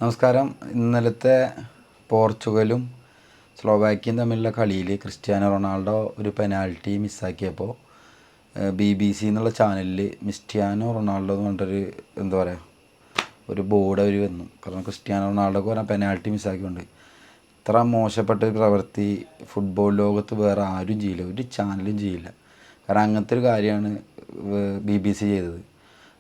നമസ്കാരം. ഇന്നലത്തെ പോർച്ചുഗലും സ്ലോവാക്യയും തമ്മിലുള്ള കളിയിൽ ക്രിസ്ത്യാനോ റൊണാൾഡോ ഒരു പെനാൽറ്റി മിസ്സാക്കിയപ്പോൾ BBC എന്നുള്ള ചാനലിൽ ക്രിസ്ത്യാനോ റൊണാൾഡോ എന്ന് പറഞ്ഞിട്ടൊരു എന്താ പറയുക ഒരു ബോർഡ് അവർ വന്നു. കാരണം ക്രിസ്ത്യാനോ റൊണാൾഡോക്ക് പറഞ്ഞാൽ പെനാൽറ്റി മിസ്സാക്കിയുണ്ട്. ഇത്ര മോശപ്പെട്ട ഒരു പ്രവൃത്തി ഫുട്ബോൾ ലോകത്ത് വേറെ ആരും ചെയ്യില്ല, ഒരു ചാനലും ചെയ്യില്ല. കാരണം അങ്ങനത്തെ ഒരു കാര്യമാണ് BBC ചെയ്തത്.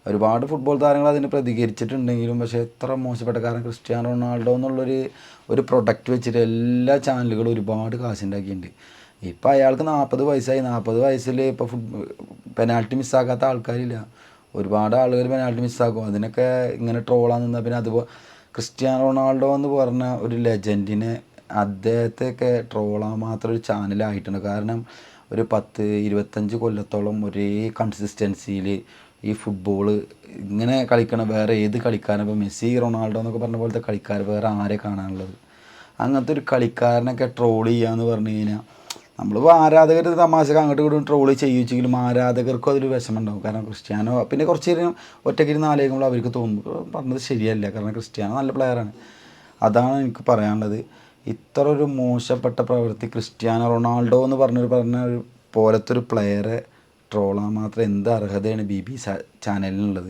ഒരുപാട് ഫുട്ബോൾ താരങ്ങൾ അതിന് പ്രതികരിച്ചിട്ടുണ്ടെങ്കിലും പക്ഷേ എത്ര മോശപ്പെട്ട, കാരണം ക്രിസ്ത്യാനോ റൊണാൾഡോ എന്നുള്ളൊരു പ്രൊഡക്റ്റ് വെച്ചിട്ട് എല്ലാ ചാനലുകളും ഒരുപാട് കാശുണ്ടാക്കിയിട്ടുണ്ട്. ഇപ്പോൾ അയാൾക്ക് 40 വയസ്സായി. 40 വയസ്സിൽ ഇപ്പോൾ പെനാൽറ്റി മിസ്സാക്കാത്ത ആൾക്കാരില്ല. ഒരുപാട് ആളുകൾ പെനാൽറ്റി മിസ്സാക്കും. അതിനൊക്കെ ഇങ്ങനെ ട്രോളാൻ നിന്നാൽ പിന്നെ അതുപോലെ ക്രിസ്ത്യാനോ റൊണാൾഡോ എന്ന് പറഞ്ഞ ഒരു ലെജൻഡിനെ അദ്ദേഹത്തെയൊക്കെ ട്രോളാൻ മാത്രം ഒരു ചാനലായിട്ടുണ്ട്. കാരണം ഒരു 10-25 കൊല്ലത്തോളം ഒരേ കൺസിസ്റ്റൻസിയിൽ ഈ ഫുട്ബോൾ ഇങ്ങനെ കളിക്കണ വേറെ ഏത് കളിക്കാരനും, ഇപ്പോൾ മെസ്സി റൊണാൾഡോ എന്നൊക്കെ പറഞ്ഞ പോലത്തെ കളിക്കാർ വേറെ ആരെ കാണാനുള്ളത്? അങ്ങനത്തെ ഒരു കളിക്കാരനൊക്കെ ട്രോൾ ചെയ്യാന്ന് പറഞ്ഞു കഴിഞ്ഞാൽ നമ്മളിപ്പോൾ ആരാധകർ തമാശക്ക് അങ്ങോട്ട് ഇങ്ങോട്ടും ട്രോൾ ചെയ്യിച്ചെങ്കിലും ആരാധകർക്കും അതൊരു വിഷമമുണ്ടാകും. കാരണം ക്രിസ്ത്യാനോ പിന്നെ കുറച്ച് നേരം ഒറ്റയ്ക്കിരുന്ന് ആലോചിക്കുമ്പോൾ അവർക്ക് തോന്നും പറഞ്ഞത് ശരിയല്ല. കാരണം ക്രിസ്ത്യാനോ നല്ല പ്ലെയറാണ്. അതാണ് എനിക്ക് പറയാനുള്ളത്. ഇത്ര ഒരു മോശപ്പെട്ട പ്രവൃത്തി ക്രിസ്ത്യാനോ റൊണാൾഡോ എന്ന് പറഞ്ഞ ഒരു പോലത്തെ ഒരു പ്ലെയറെ ട്രോളാൻ മാത്രം എന്ത് അർഹതയാണ് BBC ചാനലിനുള്ളത്?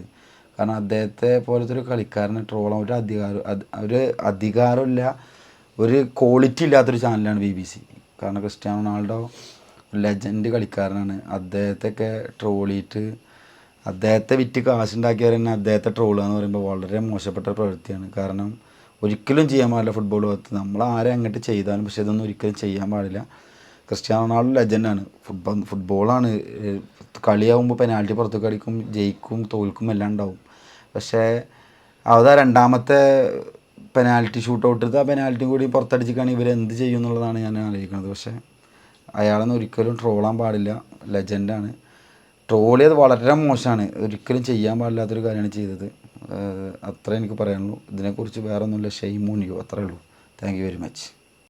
കാരണം അദ്ദേഹത്തെ പോലത്തെ ഒരു കളിക്കാരനെ ട്രോളാൻ ഒരു അധികാരമില്ല, ഒരു ക്വാളിറ്റി ഇല്ലാത്തൊരു ചാനലാണ് BBC. കാരണം ക്രിസ്ത്യാനോ റൊണാൾഡോ ലെജൻഡ് കളിക്കാരനാണ്. അദ്ദേഹത്തെയൊക്കെ ട്രോളിയിട്ട് അദ്ദേഹത്തെ വിറ്റ് കാശുണ്ടാക്കിയവർ തന്നെ അദ്ദേഹത്തെ ട്രോളുക എന്ന് പറയുമ്പോൾ വളരെ മോശപ്പെട്ട പ്രവൃത്തിയാണ്. കാരണം ഒരിക്കലും ചെയ്യാൻ പാടില്ല ഫുട്ബോൾ ലോകത്ത്. നമ്മൾ ആരെ അങ്ങോട്ട് ചെയ്താലും പക്ഷേ ഇതൊന്നും ഒരിക്കലും ചെയ്യാൻ പാടില്ല. ക്രിസ്ത്യാനോ റൊണാൾഡോ ലെജൻഡാണ്. ഫുട്ബോളാണ്. കളിയാവുമ്പോൾ പെനാൽറ്റി പുറത്തേക്ക് അടിക്കും, ജയിക്കും തോൽക്കും എല്ലാം ഉണ്ടാവും. പക്ഷേ അതാ രണ്ടാമത്തെ പെനാൽറ്റി ഷൂട്ട് ഔട്ട് എടുത്ത് ആ പെനാൽറ്റിയും കൂടി പുറത്തടിച്ചിട്ടാണെങ്കിൽ ഇവർ എന്ത് ചെയ്യും എന്നുള്ളതാണ് ഞാൻ ആലോചിക്കുന്നത്. പക്ഷേ അയാളൊന്നും ഒരിക്കലും ട്രോളാൻ പാടില്ല. ലെജൻഡാണ്. ട്രോൾ ചെയ്ത് വളരെ മോശമാണ്. ഒരിക്കലും ചെയ്യാൻ പാടില്ലാത്തൊരു കാര്യമാണ് ചെയ്തത്. അത്രേ എനിക്ക് പറയാനുള്ളൂ. ഇതിനെക്കുറിച്ച് വേറെ ഒന്നുമില്ല. ഷെയിം ഓൺ യു, അത്രേ ഉള്ളൂ. Thank you very much.